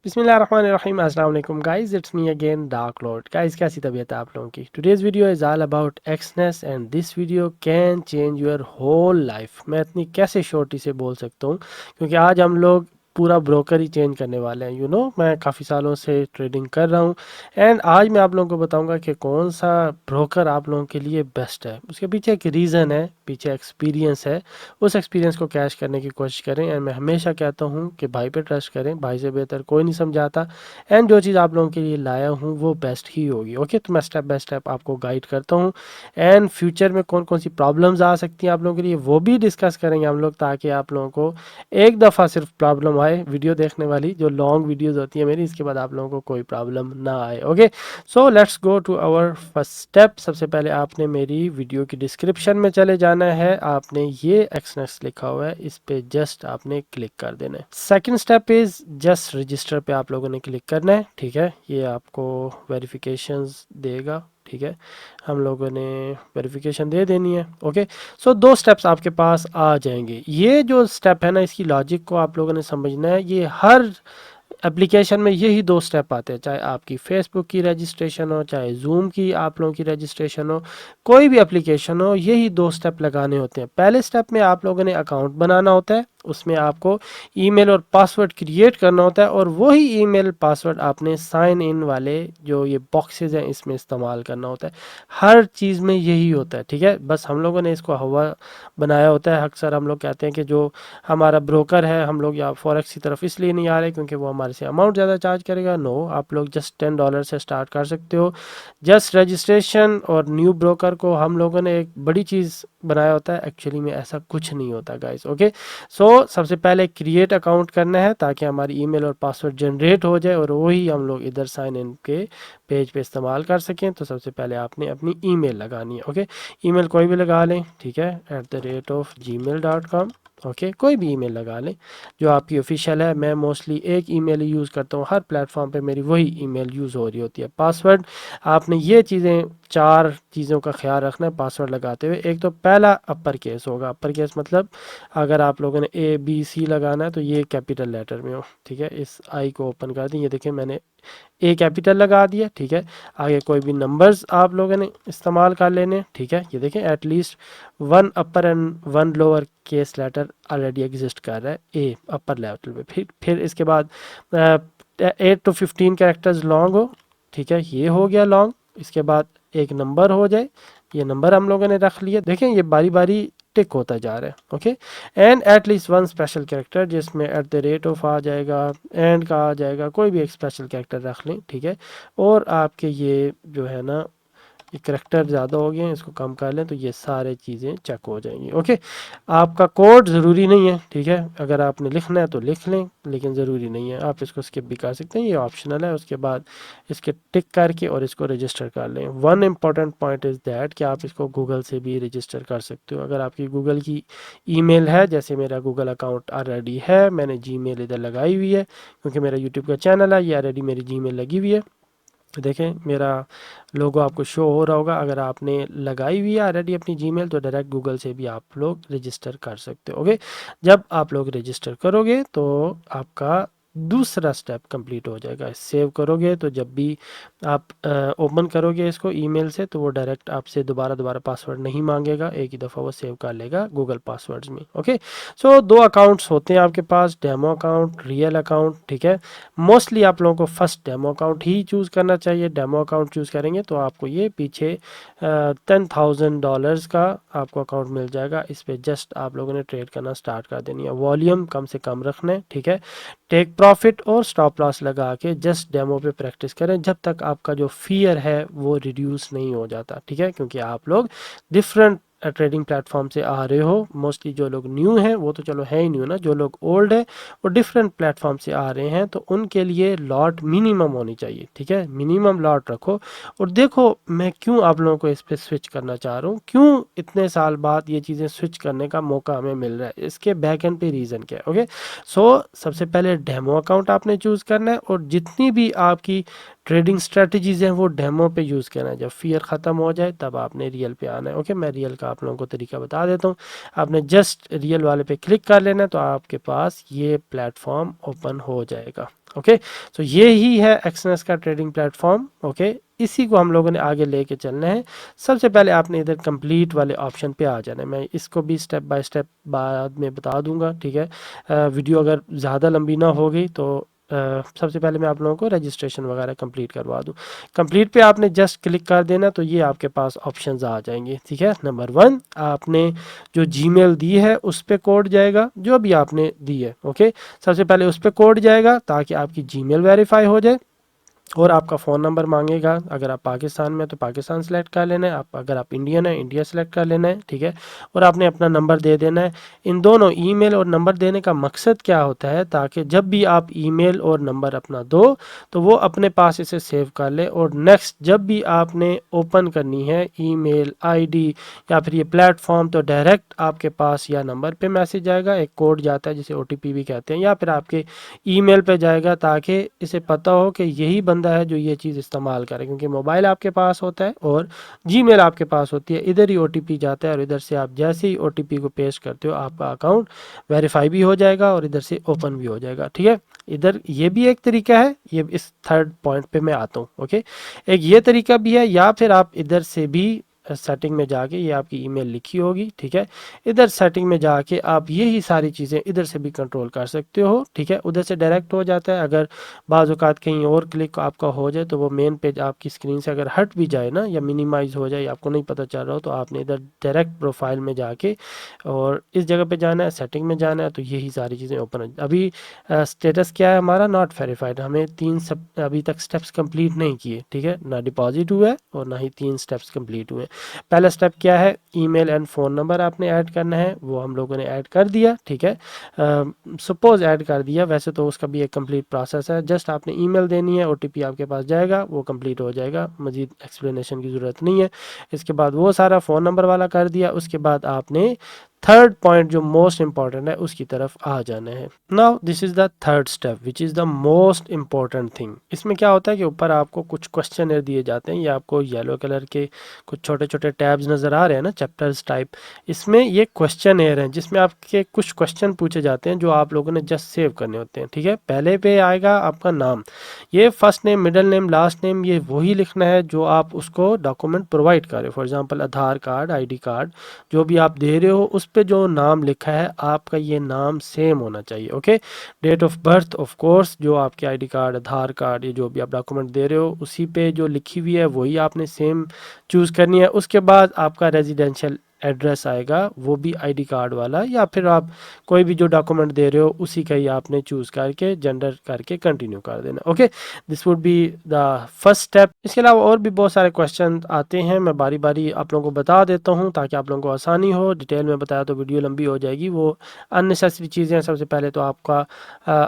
बिस्मिल्लाहिर्रहमानिर्रहीम अस्सलाम वालेकुम guys, it's me again Dark Lord. Guys, कैसी तबीयत है आप लोगों की? Today's video is all about Exness and this video can change your whole life. मैं इतनी कैसे शॉर्टी से बोल सकता हूँ क्योंकि आज हम लोग पूरा ब्रोकर ही चेंज करने वाले हैं। मैं काफ़ी सालों से ट्रेडिंग कर रहा हूँ एंड आज मैं आप लोगों को बताऊंगा कि कौन सा ब्रोकर आप लोगों के लिए बेस्ट है। उसके पीछे एक रीज़न है, पीछे एक्सपीरियंस है। उस एक्सपीरियंस को कैश करने की कोशिश करें एंड मैं हमेशा कहता हूँ कि भाई पे ट्रस्ट करें, भाई से बेहतर कोई नहीं समझाता एंड जो चीज़ आप लोगों के लिए लाया हूँ वो बेस्ट ही होगी। ओके, तो मैं स्टेप बाय स्टेप आपको गाइड करता हूँ एंड फ्यूचर में कौन कौन सी प्रॉब्लम्स आ सकती हैं आप लोगों के लिए वो भी डिस्कस करेंगे हम लोग, ताकि आप लोगों को एक दफ़ा सिर्फ प्रॉब्लम आए वीडियो देखने वाली, जो लॉन्ग वीडियोस होती है मेरी, इसके बाद आप लोगों को कोई प्रॉब्लम ना आए। Okay, so let's go to our first step. सबसे पहले आपने मेरी वीडियो की डिस्क्रिप्शन में चले जाना है, आपने ये एक्सनेस लिखा हुआ है, इस पे जस्ट आपने क्लिक कर देना है। Second step is just register पे आप लोगों ने क्लिक करना है। ठीक है, ये आपको वेरिफिकेशंस देगा। ठीक है, हम लोगों ने वेरिफिकेशन दे देनी है। ओके, सो दो स्टेप्स आपके पास आ जाएंगे। ये जो स्टेप है ना, इसकी लॉजिक को आप लोगों ने समझना है। ये हर एप्लीकेशन में यही दो स्टेप आते हैं, चाहे आपकी फेसबुक की रजिस्ट्रेशन हो, चाहे जूम की आप लोगों की रजिस्ट्रेशन हो, कोई भी एप्लीकेशन हो, यही दो स्टेप लगाने होते हैं। पहले स्टेप में आप लोगों ने अकाउंट बनाना होता है, उसमें आपको ईमेल और पासवर्ड क्रिएट करना होता है और वही ईमेल पासवर्ड आपने साइन इन वाले जो ये बॉक्सेस हैं इसमें इस्तेमाल करना होता है। हर चीज़ में यही होता है। ठीक है, बस हम लोगों ने इसको हवा बनाया होता है। अक्सर हम लोग कहते हैं कि जो हमारा ब्रोकर है, हम लोग या फॉरेक्स की तरफ इसलिए नहीं आ रहे क्योंकि वो हमारे से अमाउंट ज़्यादा चार्ज करेगा। नो, आप लोग जस्ट $10 से स्टार्ट कर सकते हो। जस्ट रजिस्ट्रेशन और न्यू ब्रोकर को हम लोगों ने एक बड़ी चीज़ बनाया होता है, एक्चुअली में ऐसा कुछ नहीं होता गाइस। ओके, सो सबसे पहले क्रिएट अकाउंट करना है ताकि हमारी ईमेल और पासवर्ड जनरेट हो जाए और वही हम लोग इधर साइन इन के पेज पे इस्तेमाल कर सकें। तो सबसे पहले आपने अपनी ईमेल लगानी है। ओके, ईमेल कोई भी लगा लें, ठीक है, @gmail.com। ओके, कोई भी ईमेल लगा लें जो आपकी ऑफिशियल है। मैं मोस्टली एक ईमेल ही यूज़ करता हूँ, हर प्लेटफॉर्म पे मेरी वही ईमेल यूज़ हो रही होती है। पासवर्ड, आपने ये चीज़ें, चार चीज़ों का ख्याल रखना है पासवर्ड लगाते हुए। एक तो पहला अपर केस होगा। अपर केस मतलब अगर आप लोगों ने ABC लगाना है तो ये कैपिटल लेटर में हो। ठीक है, इस आई को ओपन कर दें, ये देखें मैंने ए कैपिटल लगा दिया। ठीक है, आगे कोई भी नंबर्स आप लोगों ने इस्तेमाल कर लेने। ठीक है, ये देखें at least one upper and one lower case letter already exist कर रहा है ए अपर लेवल पे। फिर इसके बाद 8 to 15 कैरेक्टर्स लॉन्ग हो। ठीक है, ये हो गया लॉन्ग। इसके बाद एक नंबर हो जाए, ये नंबर हम लोगों ने रख लिया। देखें ये बारी बारी टिक होता जा रहा है। Okay, and at least one special character जिसमें @ऑफ आ जाएगा, एंड का आ जाएगा, कोई भी एक स्पेशल कैरेक्टर रख लें। ठीक है, और आपके ये जो है ना, ये करेक्टर ज़्यादा हो गए हैं, इसको कम कर लें तो ये सारे चीज़ें चेक हो जाएंगी। ओके, आपका कोड ज़रूरी नहीं है। ठीक है, अगर आपने लिखना है तो लिख लें, लेकिन ज़रूरी नहीं है, आप इसको स्किप भी कर सकते हैं, ये ऑप्शनल है। उसके बाद इसके टिक करके और इसको रजिस्टर कर लें। One important point is that कि आप इसको गूगल से भी रजिस्टर कर सकते हो। अगर आपकी गूगल की ईमेल है, जैसे मेरा गूगल अकाउंट ऑलरेडी है, मैंने जीमेल इधर लगाई हुई है क्योंकि मेरा यूट्यूब का चैनल है, ये ऑलरेडी मेरी जीमेल लगी हुई है। तो देखें मेरा लोगो आपको शो हो रहा होगा। अगर आपने लगाई हुई है ऑलरेडी अपनी जीमेल तो डायरेक्ट गूगल से भी आप लोग रजिस्टर कर सकते हो। ओके, जब आप लोग रजिस्टर करोगे तो आपका दूसरा स्टेप कंप्लीट हो जाएगा। सेव करोगे तो जब भी आप ओपन करोगे इसको ईमेल से तो वो डायरेक्ट आपसे दोबारा दोबारा पासवर्ड नहीं मांगेगा, एक ही दफ़ा वो सेव कर लेगा गूगल पासवर्ड्स में। ओके, सो दो अकाउंट्स होते हैं आपके पास, डेमो अकाउंट, रियल अकाउंट। ठीक है, मोस्टली आप लोगों को फर्स्ट डेमो अकाउंट ही चूज़ करना चाहिए। डेमो अकाउंट चूज़ करेंगे तो आपको ये पीछे $10,000 का आपको अकाउंट मिल जाएगा। इस पर जस्ट आप लोगों ने ट्रेड करना स्टार्ट कर देनी है। वॉल्यूम कम से कम रखना है। ठीक है, टेक प्रॉफिट और स्टॉप लॉस लगा के जस्ट डेमो पे प्रैक्टिस करें जब तक आपका जो फियर है वो रिड्यूस नहीं हो जाता। ठीक है, क्योंकि आप लोग डिफरेंट ट्रेडिंग प्लेटफॉर्म से आ रहे हो। मोस्टली जो लोग न्यू हैं वो तो चलो है ही न्यू ना, जो लोग ओल्ड है वो डिफरेंट प्लेटफॉर्म से आ रहे हैं, तो उनके लिए लॉट मिनिमम होनी चाहिए। ठीक है, मिनिमम लॉट रखो। और देखो मैं क्यों आप लोगों को इस पर स्विच करना चाह रहा हूँ, क्यों इतने साल बाद ये चीज़ें स्विच करने का मौका हमें मिल रहा है, इसके बैक एंड पे रीज़न क्या है। ओके, सो सबसे पहले डेमो अकाउंट आपने चूज़ करना है और जितनी भी आपकी ट्रेडिंग स्ट्रेटजीज हैं वो डेमो पे यूज़ करना है। जब फियर ख़त्म हो जाए तब आपने रियल पे आना है। ओके, मैं रियल का का आप लोगों को तरीका बता देता हूँ। आपने जस्ट रियल वाले पे क्लिक कर लेना है तो आपके पास ये प्लेटफॉर्म ओपन हो जाएगा। ओके, तो ये ही है एक्सनेस का ट्रेडिंग प्लेटफॉर्म। ओके, इसी को हम लोगों ने आगे लेके चलना है। सबसे पहले आपने इधर कंप्लीट वाले ऑप्शन पे आ जाना है। मैं इसको भी स्टेप बाय स्टेप बाद में बता दूंगा, ठीक है। वीडियो अगर ज़्यादा लंबी ना हो गई तो सबसे पहले मैं आप लोगों को रजिस्ट्रेशन वगैरह कंप्लीट करवा दूं। कंप्लीट पे आपने जस्ट क्लिक कर देना तो ये आपके पास ऑप्शंस आ जाएंगे, ठीक है। नंबर 1, आपने जो जीमेल दी है उस पर कोड जाएगा, जो भी आपने दी है। ओके, सबसे पहले उस पर कोड जाएगा ताकि आपकी जीमेल वेरीफाई हो जाए, और आपका फ़ोन नंबर मांगेगा। अगर आप पाकिस्तान में तो पाकिस्तान सेलेक्ट कर लेना है, आप अगर आप इंडियन है इंडिया सेलेक्ट कर लेना है, ठीक है। और आपने अपना नंबर दे देना है। इन दोनों ईमेल और नंबर देने का मकसद क्या होता है, ताकि जब भी आप ईमेल और नंबर अपना दो तो वो अपने पास इसे सेव कर ले, और नेक्स्ट जब भी आपने ओपन करनी है ईमेल आईडी या फिर ये प्लेटफॉर्म तो डायरेक्ट आपके पास या नंबर पे मैसेज आएगा, एक कोड जाता है जिसे OTP भी कहते हैं, या फिर आपके ईमेल पे जाएगा, ताकि इसे पता हो कि यही बंदा है जो ये चीज़ इस्तेमाल करे। क्योंकि मोबाइल आपके पास होता है और जीमेल आपके पास होती है, इधर ही OTP जाता है, और इधर से आप जैसे ही OTP को पेश करते हो आपका अकाउंट वेरीफाई भी हो जाएगा और इधर से ओपन भी हो जाएगा, ठीक है। इधर ये भी एक तरीका है, ये इस थर्ड पॉइंट पे मैं आता हूँ। ओके, एक ये तरीका भी है, या फिर आप इधर से भी सेटिंग में जाके, ये आपकी ईमेल लिखी होगी, ठीक है। इधर सेटिंग में जाके आप यही सारी चीज़ें इधर से भी कंट्रोल कर सकते हो, ठीक है। उधर से डायरेक्ट हो जाता है। अगर बाज़ औक़ात कहीं और क्लिक आपका हो जाए तो वो मेन पेज आपकी स्क्रीन से अगर हट भी जाए ना, या मिनिमाइज हो जाए, आपको नहीं पता चल रहा हो, तो आपने इधर डायरेक्ट प्रोफाइल में जाके और इस जगह पे जाना है, सेटिंग में जाना है, तो यही सारी चीज़ें ओपन है। अभी स्टेटस क्या है हमारा, नॉट वेरीफाइड। हमें 3 सब अभी तक स्टेप्स कंप्लीट नहीं किए, ठीक है। ना डिपॉजिट हुआ है और ना ही 3 स्टेप्स कंप्लीट हुए। पहला स्टेप क्या है, ईमेल एंड फ़ोन नंबर आपने ऐड करना है, वो हम लोगों ने ऐड कर दिया, ठीक है। सपोज ऐड कर दिया, वैसे तो उसका भी एक कंप्लीट प्रोसेस है। जस्ट आपने ईमेल देनी है, OTP आपके पास जाएगा, वो कंप्लीट हो जाएगा, मज़ीद एक्सप्लेनेशन की ज़रूरत नहीं है। इसके बाद वो सारा फ़ोन नंबर वाला कर दिया। उसके बाद आपने थर्ड पॉइंट जो मोस्ट इंपॉर्टेंट है उसकी तरफ आ जाना है। Now this is the third step which is the most important thing. इसमें क्या होता है कि ऊपर आपको कुछ क्वेश्चन दिए जाते हैं, ये आपको येलो कलर के कुछ छोटे छोटे टैब्स नज़र आ रहे हैं ना, चैप्टर्स टाइप। इसमें ये क्वेश्चन हैं जिसमें आपके कुछ क्वेश्चन पूछे जाते हैं जो आप लोगों ने जस्ट सेव करने होते हैं, ठीक है। पहले पे आएगा आपका नाम, ये first name middle name last name, ये वही लिखना है जो आप उसको डॉक्यूमेंट प्रोवाइड कर रहे हो। For example Aadhaar card, ID card, जो भी आप दे रहे हो उस पे जो नाम लिखा है आपका ये नाम सेम होना चाहिए। Okay, date of birth of course, जो आपके ID कार्ड, आधार कार्ड, ये जो भी आप डॉक्यूमेंट दे रहे हो उसी पे जो लिखी हुई है वही आपने सेम चूज़ करनी है। उसके बाद आपका रेजिडेंशियल एड्रेस आएगा, वो भी ID कार्ड वाला, या फिर आप कोई भी जो डॉक्यूमेंट दे रहे हो उसी का ही आपने चूज़ करके जेंडर करके कंटिन्यू कर देना। Okay, this would be the first step. इसके अलावा और भी बहुत सारे क्वेश्चन आते हैं, मैं बारी बारी आप लोगों को बता देता हूँ ताकि आप लोगों को आसानी हो। डिटेल में बताया तो वीडियो लंबी हो जाएगी। वो अननेसेसरी चीज़ें हैं। सबसे पहले तो आपका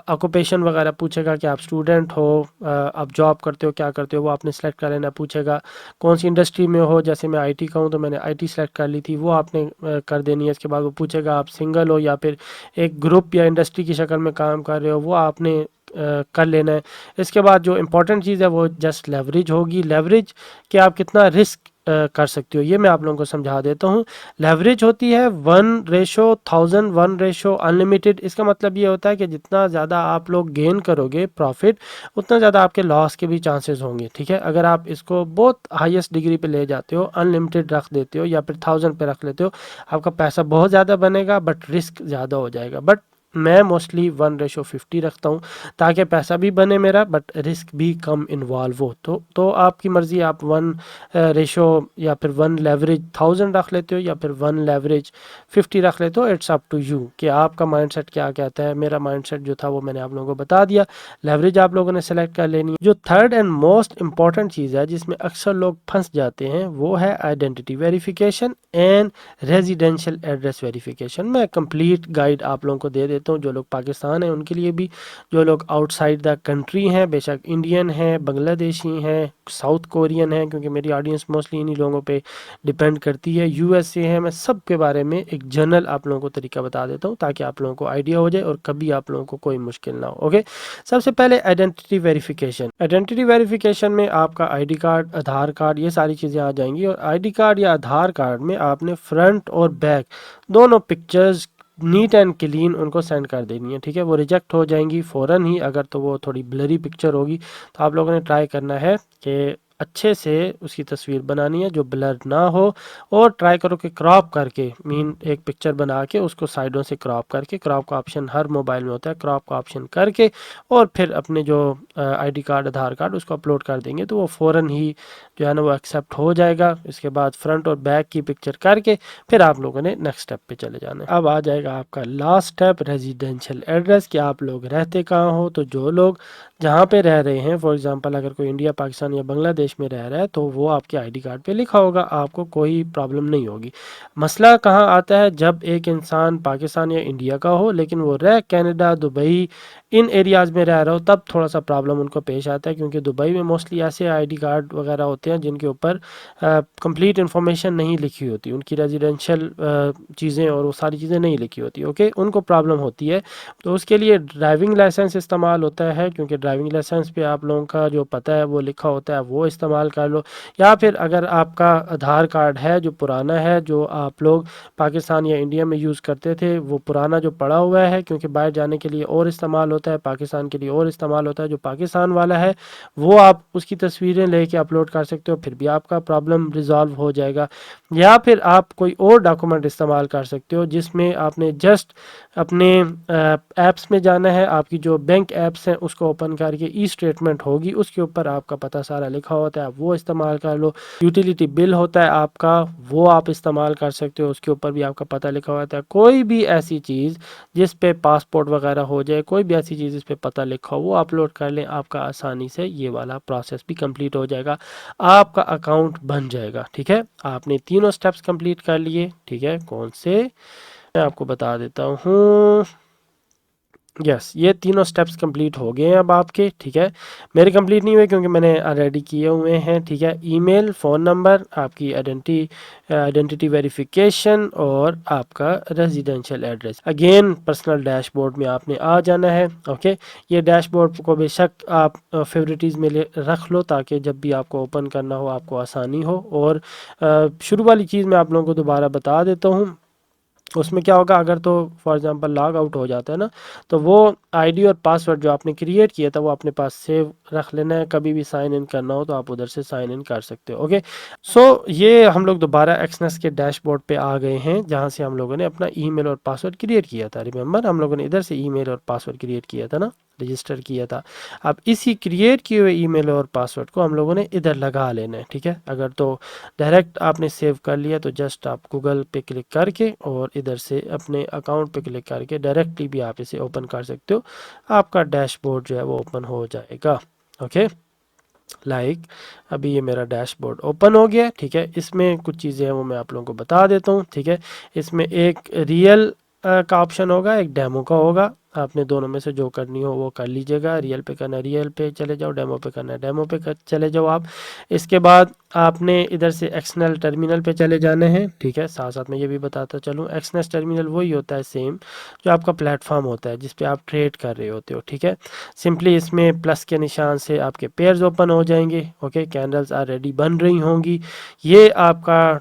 ऑक्यूपेशन वगैरह पूछेगा कि आप स्टूडेंट हो, आप जॉब करते हो, क्या करते हो, वो आपने सेलेक्ट कर लेना। पूछेगा कौन सी इंडस्ट्री में हो, जैसे मैं IT का हूँ तो मैंने IT सेलेक्ट कर ली थी, वो आपने कर देनी है। इसके बाद वो पूछेगा आप सिंगल हो या फिर एक ग्रुप या इंडस्ट्री की शक्ल में काम कर रहे हो, वो आपने कर लेना है। इसके बाद जो इम्पोर्टेंट चीज़ है वो जस्ट लेवरेज होगी। लेवरेज कि आप कितना रिस्क कर सकते हो, ये मैं आप लोगों को समझा देता हूँ। लेवरेज होती है 1:1000, 1:अनलिमिटेड। इसका मतलब ये होता है कि जितना ज़्यादा आप लोग गेन करोगे प्रॉफिट, उतना ज़्यादा आपके लॉस के भी चांसेस होंगे, ठीक है। अगर आप इसको बहुत हाईएस्ट डिग्री पे ले जाते हो, अनलिमिटेड रख देते हो या फिर 1000 पे रख लेते हो, आपका पैसा बहुत ज़्यादा बनेगा बट रिस्क ज़्यादा हो जाएगा। बट मैं मोस्टली 1:50 रखता हूँ ताकि पैसा भी बने मेरा बट रिस्क भी कम इन्वॉल्व हो। तो आपकी मर्ज़ी, आप 1 रेशो या फिर 1 लेवरेज 1000 रख लेते हो या फिर 1 लेवरेज 50 रख लेते हो। इट्स अप टू यू कि आपका माइंडसेट क्या कहता है। मेरा माइंडसेट जो था वो मैंने आप लोगों को बता दिया। लेवरेज आप लोगों ने सेलेक्ट कर लेनी है। जो थर्ड एंड मोस्ट इंपॉर्टेंट चीज़ है जिसमें अक्सर लोग फंस जाते हैं वो है identity verification and residential address verification. मैं कंप्लीट गाइड आप लोगों को दे देता देता हूँ। जो लोग पाकिस्तान हैं उनके लिए भी, जो लोग आउटसाइड द कंट्री हैं, बेशक इंडियन हैं, बांग्लादेशी हैं, साउथ कोरियन हैं, क्योंकि मेरी ऑडियंस मोस्टली इन्हीं लोगों पे डिपेंड करती है, यूएसए है, मैं सब के बारे में एक जनरल आप लोगों को तरीका बता देता हूँ ताकि आप लोगों को आइडिया हो जाए और कभी आप लोगों को कोई मुश्किल ना हो। ओके, सबसे पहले आइडेंटिटी वेरिफिकेशन। आइडेंटिटी वेरिफिकेशन में आपका आईडी कार्ड, आधार कार्ड, ये सारी चीज़ें आ जाएंगी। और आईडी कार्ड या आधार कार्ड में आपने फ्रंट और बैक दोनों पिक्चर्स नीट एंड क्लीन उनको सेंड कर देनी है, ठीक है। वो रिजेक्ट हो जाएंगी फ़ौरन ही अगर तो वो थोड़ी ब्लरी पिक्चर होगी, तो आप लोगों ने ट्राई करना है कि अच्छे से उसकी तस्वीर बनानी है जो ब्लर ना हो, और ट्राई करो कि क्रॉप करके मीन एक पिक्चर बना के उसको साइडों से क्रॉप करके, क्रॉप का ऑप्शन हर मोबाइल में होता है, क्रॉप का ऑप्शन करके और फिर अपने जो आईडी कार्ड, आधार कार्ड उसको अपलोड कर देंगे तो वो फ़ौरन ही जो है ना वो एक्सेप्ट हो जाएगा। इसके बाद फ्रंट और बैक की पिक्चर करके फिर आप लोगों ने नेक्स्ट स्टेप पे चले जाना है। अब आ जाएगा आपका लास्ट स्टेप, रेजिडेंशियल एड्रेस, कि आप लोग रहते कहाँ हो। तो जो लोग जहाँ पे रह रहे हैं, फॉर एग्जांपल अगर कोई इंडिया, पाकिस्तान या बांग्लादेश में रह रहा है तो वो आपके आईडी कार्ड पे लिखा होगा, आपको कोई प्रॉब्लम नहीं होगी। मसला कहाँ आता है, जब एक इंसान पाकिस्तान या इंडिया का हो लेकिन वो रह कनाडा, दुबई, इन एरियाज़ में रह रहा हो, तब थोड़ा सा प्रॉब्लम उनको पेश आता है, क्योंकि दुबई में मोस्टली ऐसे आईडी कार्ड वगैरह होते हैं जिनके ऊपर कंप्लीट इन्फॉर्मेशन नहीं लिखी होती, उनकी रेजिडेंशियल चीज़ें और वो सारी चीज़ें नहीं लिखी होती। ओके, उनको प्रॉब्लम होती है, तो उसके लिए ड्राइविंग लाइसेंस इस्तेमाल होता है, क्योंकि ड्राइविंग लाइसेंस पे आप लोगों का जो पता है वो लिखा होता है, वो इस्तेमाल कर लो। या फिर अगर आपका आधार कार्ड है जो पुराना है, जो आप लोग पाकिस्तान या इंडिया में यूज़ करते थे, वो पुराना जो पड़ा हुआ है, क्योंकि बाहर जाने के लिए और इस्तेमाल होता है, पाकिस्तान के लिए और इस्तेमाल होता है, जो पाकिस्तान वाला है वो आप उसकी तस्वीरें लेके अपलोड कर सकते हो, फिर भी आपका प्रॉब्लम रिजॉल्व हो जाएगा। या फिर आप कोई और डॉक्यूमेंट इस्तेमाल कर सकते हो जिसमें आपने जस्ट अपने ऐप्स में जाना है, आपकी जो बैंक ऐप्स हैं उसको ओपन करके ई स्टेटमेंट होगी, उसके ऊपर आपका पता सारा लिखा होता है, वो इस्तेमाल कर लो। यूटिलिटी बिल होता है आपका, वो आप इस्तेमाल कर सकते हो, उसके ऊपर भी आपका पता लिखा होता है। कोई भी ऐसी चीज़ जिस पे पासपोर्ट वगैरह हो जाए, कोई भी ऐसी चीज़ जिस पे पता लिखा हो, वो अपलोड कर लें, आपका आसानी से ये वाला प्रोसेस भी कंप्लीट हो जाएगा, आपका अकाउंट बन जाएगा। ठीक है, आपने तीनों स्टेप्स कंप्लीट कर लिए। ठीक है, कौन से मैं आपको बता देता हूँ। यस, ये तीनों स्टेप्स कंप्लीट हो गए हैं अब आपके। ठीक है, मेरे कंप्लीट नहीं हुए क्योंकि मैंने ऑलरेडी किए हुए हैं। ठीक है, ईमेल, फ़ोन नंबर, आपकी आइडेंटिटी वेरिफिकेशन और आपका residential address. Again personal dashboard में आपने आ जाना है। ओके, ये डैशबोर्ड को बेशक आप फेवरेटीज़ में रख लो ताकि जब भी आपको ओपन करना हो आपको आसानी हो। और शुरू वाली चीज़ मैं आप लोगों को दोबारा बता देता हूँ। उसमें क्या होगा, अगर तो फॉर एग्जांपल लॉग आउट हो जाता है ना, तो वो आईडी और पासवर्ड जो आपने क्रिएट किया था वो अपने पास सेव रख लेना है, कभी भी साइन इन करना हो तो आप उधर से साइन इन कर सकते हो। ओके, सो ये हम लोग दोबारा एक्सनेस के डैशबोर्ड पे आ गए हैं जहाँ से हम लोगों ने अपना ईमेल और पासवर्ड क्रिएट किया था। रिमेंबर, हम लोगों ने इधर से ईमेल और पासवर्ड क्रिएट किया था ना, रजिस्टर किया था। अब इसी क्रिएट किए हुए ईमेल और पासवर्ड को हम लोगों ने इधर लगा लेना है। ठीक है, अगर तो डायरेक्ट आपने सेव कर लिया तो जस्ट आप गूगल पे क्लिक करके और इधर से अपने अकाउंट पे क्लिक करके डायरेक्टली भी आप इसे ओपन कर सकते हो, आपका डैशबोर्ड जो है वो ओपन हो जाएगा। ओके, अभी ये मेरा डैशबोर्ड ओपन हो गया। ठीक है, इसमें कुछ चीज़ें हैं वो मैं आप लोगों को बता देता हूँ। ठीक है, इसमें एक रियल का ऑप्शन होगा, एक डेमो का होगा। आपने दोनों में से जो करनी हो वो कर लीजिएगा। रियल पे करना है रियल पे चले जाओ, डेमो पे करना है डेमो पे चले जाओ आप। इसके बाद आपने इधर से एक्सएनएल टर्मिनल पे चले जाने हैं। ठीक है, साथ साथ मैं ये भी बताता चलूँ, एक्सएनएल टर्मिनल वही होता है सेम जो आपका प्लेटफॉर्म होता है जिस पे आप ट्रेड कर रहे होते हो। ठीक है, सिंपली इसमें प्लस के निशान से आपके पेयर्स ओपन हो जाएंगे। ओके, कैंडल्स ऑलरेडी बन रही होंगी। ये आपका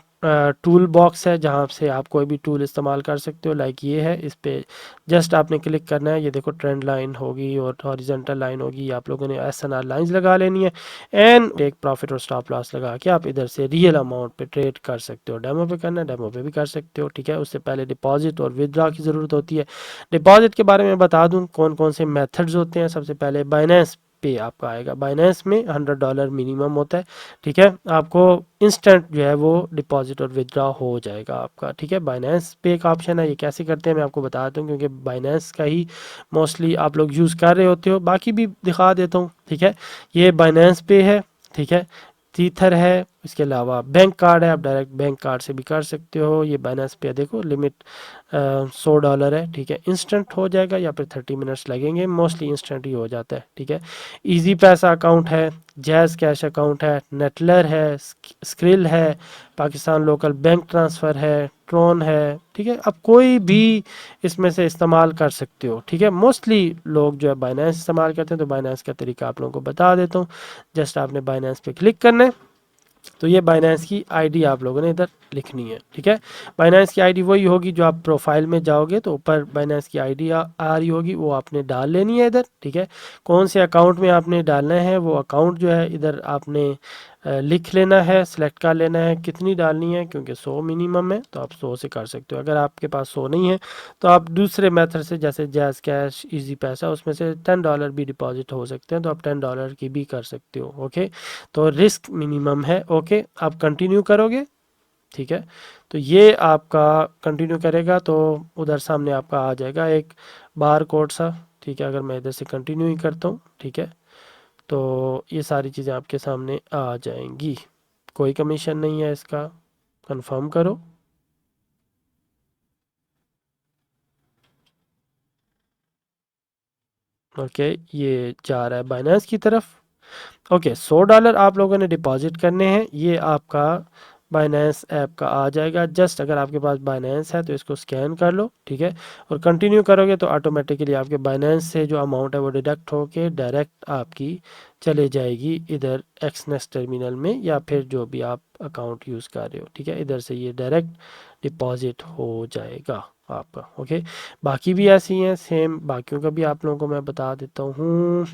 टूल बॉक्स है जहाँ से आप कोई भी टूल इस्तेमाल कर सकते हो, लाइक ये है, इस पे जस्ट आपने क्लिक करना है। ये देखो ट्रेंड लाइन होगी और हॉरिजॉन्टल लाइन होगी, आप लोगों ने एसएनआर लाइंस लगा लेनी है एंड टेक प्रॉफिट और स्टॉप लॉस लगा के आप इधर से रियल अमाउंट पे ट्रेड कर सकते हो। डेमो पे करना है डेमो पे भी कर सकते हो। ठीक है, उससे पहले डिपॉजिट और विदड्रॉ की ज़रूरत होती है। डिपॉजिट के बारे में बता दूँ कौन कौन से मेथड्स होते हैं। सबसे पहले बाइनेंस पे आपका आएगा, बाइनेंस में $100 मिनिमम होता है। ठीक है, आपको इंस्टेंट जो है वो डिपॉजिट और विदड्रॉ हो जाएगा आपका। ठीक है, बाइनेंस पे एक ऑप्शन है, ये कैसे करते हैं मैं आपको बताता हूँ क्योंकि बाइनेंस का ही मोस्टली आप लोग यूज़ कर रहे होते हो, बाकी भी दिखा देता हूँ। ठीक है, ये बाइनेंस पे है। ठीक है, थीथर है, इसके अलावा बैंक कार्ड है, आप डायरेक्ट बैंक कार्ड से भी कर सकते हो। ये बाइनेंस पे देखो लिमिट $100 है, ठीक है। इंस्टेंट हो जाएगा या फिर 30 मिनट्स लगेंगे, मोस्टली इंस्टेंट ही हो जाता है, ठीक है। इजी पैसा अकाउंट है, जैज़ कैश अकाउंट है, नेटलर है, स्क्रिल है, पाकिस्तान लोकल बैंक ट्रांसफ़र है, ट्रोन है, ठीक है। अब कोई भी इसमें से इस्तेमाल कर सकते हो, ठीक है। मोस्टली लोग जो है बाइनेंस इस्तेमाल करते हैं, तो बाइनेंस का तरीका आप लोगों को बता देता हूँ। जस्ट आपने बाइनेंस पे क्लिक करना है, तो ये बाइनेंस की आईडी आप लोगों ने इधर लिखनी है, ठीक है। बाइनेंस की आईडी वही होगी जो आप प्रोफाइल में जाओगे तो ऊपर बाइनेंस की आईडी आ रही होगी, वो आपने डाल लेनी है इधर, ठीक है। कौन से अकाउंट में आपने डालना है वो अकाउंट जो है इधर आपने लिख लेना है, सिलेक्ट कर लेना है कितनी डालनी है, क्योंकि 100 मिनिमम है तो आप 100 से कर सकते हो। अगर आपके पास 100 नहीं है तो आप दूसरे मेथड से, जैसे जैज़ कैश, इजी पैसा, उसमें से $10 भी डिपॉजिट हो सकते हैं, तो आप $10 की भी कर सकते हो, ओके। तो रिस्क मिनिमम है, ओके। आप कंटिन्यू करोगे, ठीक है। तो ये आपका कंटिन्यू करेगा तो उधर सामने आपका आ जाएगा एक बार कोड सा, ठीक है। अगर मैं इधर से कंटिन्यू ही करता हूँ, ठीक है, तो ये सारी चीज़ें आपके सामने आ जाएंगी। कोई कमीशन नहीं है इसका, कंफर्म करो। ओके, ये जा रहा है बाइनेंस की तरफ। ओके, $100 आप लोगों ने डिपॉजिट करने हैं, ये आपका बाइनेंस ऐप का आ जाएगा। जस्ट अगर आपके पास बाइनेंस है तो इसको स्कैन कर लो, ठीक है, और कंटिन्यू करोगे तो ऑटोमेटिकली आपके बाइनेंस से जो अमाउंट है वो डिडक्ट होके डायरेक्ट आपकी चले जाएगी इधर एक्सनेस टर्मिनल में, या फिर जो भी आप अकाउंट यूज़ कर रहे हो, ठीक है। इधर से ये डायरेक्ट डिपॉजिट हो जाएगा आपका, ओके। बाकी भी ऐसी हैं सेम, बाकियों का भी आप लोगों को मैं बता देता हूँ।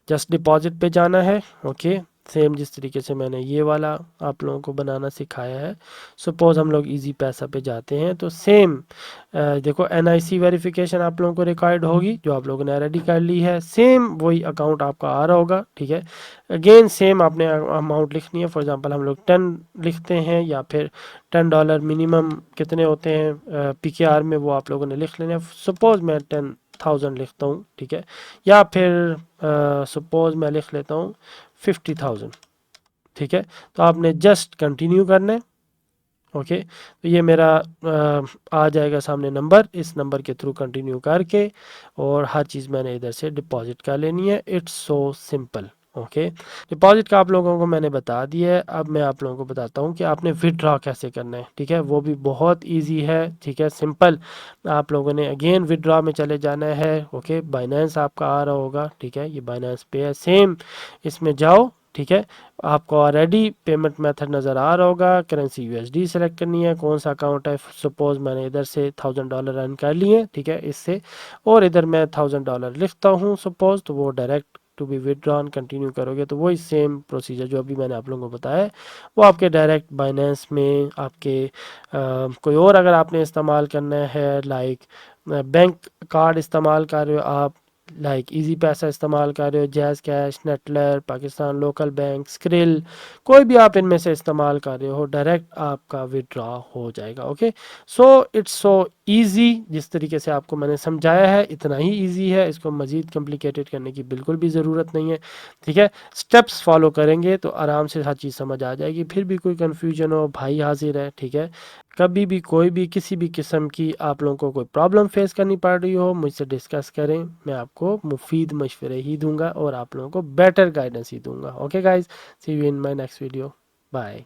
जस्ट डिपॉजिट पे जाना है, ओके। सेम जिस तरीके से मैंने ये वाला आप लोगों को बनाना सिखाया है। सपोज हम लोग इजी पैसा पे जाते हैं तो सेम देखो एनआईसी वेरिफिकेशन आप लोगों को रिक्वायर्ड होगी, जो आप लोगों ने रेडी कर ली है। सेम वही अकाउंट आपका आ रहा होगा, ठीक है। अगेन सेम आपने अमाउंट लिखनी है। फॉर एग्जांपल हम लोग 10 लिखते हैं, या फिर $10 मिनिमम कितने होते हैं पीकेआर में, वो आप लोगों ने लिख लेना है। सपोज मैं 10,000 लिखता हूँ, ठीक है, या फिर सपोज मैं लिख लेता हूँ 50,000, ठीक है। तो आपने जस्ट कंटिन्यू करना है, ओके। तो ये मेरा आ जाएगा सामने नंबर, इस नंबर के थ्रू कंटिन्यू करके और हर चीज़ मैंने इधर से डिपॉजिट कर लेनी है। It's so simple, okay. Deposit का आप लोगों को मैंने बता दिया है। अब मैं आप लोगों को बताता हूँ कि आपने विदड्रॉ कैसे करना है, ठीक है। वो भी बहुत इजी है, ठीक है, सिंपल। आप लोगों ने अगेन विदड्रॉ में चले जाना है, ओके। बाइनेंस आपका आ रहा होगा, ठीक है, ये बाइनेंस पे है, सेम इसमें जाओ, ठीक है। आपको ऑलरेडी पेमेंट मेथड नज़र आ रहा होगा, करेंसी यूएसडी सेलेक्ट करनी है, कौन सा अकाउंट है। सपोज मैंने इधर से $1,000 रन कर लिए, ठीक है, इससे, और इधर मैं $1,000 लिखता हूँ सपोज, तो वो direct to be withdrawn continue करोगे तो वही सेम प्रोसीजर जो अभी मैंने आप लोगों को बताया है वो आपके डायरेक्ट बाइनेंस में आपके कोई और अगर आपने इस्तेमाल करना है, लाइक बैंक कार्ड इस्तेमाल कर रहे हो आप, लाइक इजी पैसा इस्तेमाल कर रहे हो, jazz cash, Neteller, Pakistan local bank, skill, कोई भी आप इनमें से इस्तेमाल कर रहे हो, डायरेक्ट आपका विड्रॉ हो जाएगा, okay. So it's so easy, जिस तरीके से आपको मैंने समझाया है इतना ही इजी है, इसको मज़ीद कॉम्प्लिकेटेड करने की बिल्कुल भी ज़रूरत नहीं है, ठीक है। स्टेप्स फॉलो करेंगे तो आराम से हर चीज़ समझ आ जाएगी। फिर भी कोई कन्फ्यूजन हो, भाई हाजिर है, ठीक है। कभी भी कोई भी किसी भी किस्म की आप लोगों को कोई प्रॉब्लम फेस करनी पड़ रही हो, मुझसे डिस्कस करें, मैं आपको मुफीद मशवरे ही दूंगा और आप लोगों को बेटर गाइडेंस ही दूंगा, okay guys, see you in my next video, bye.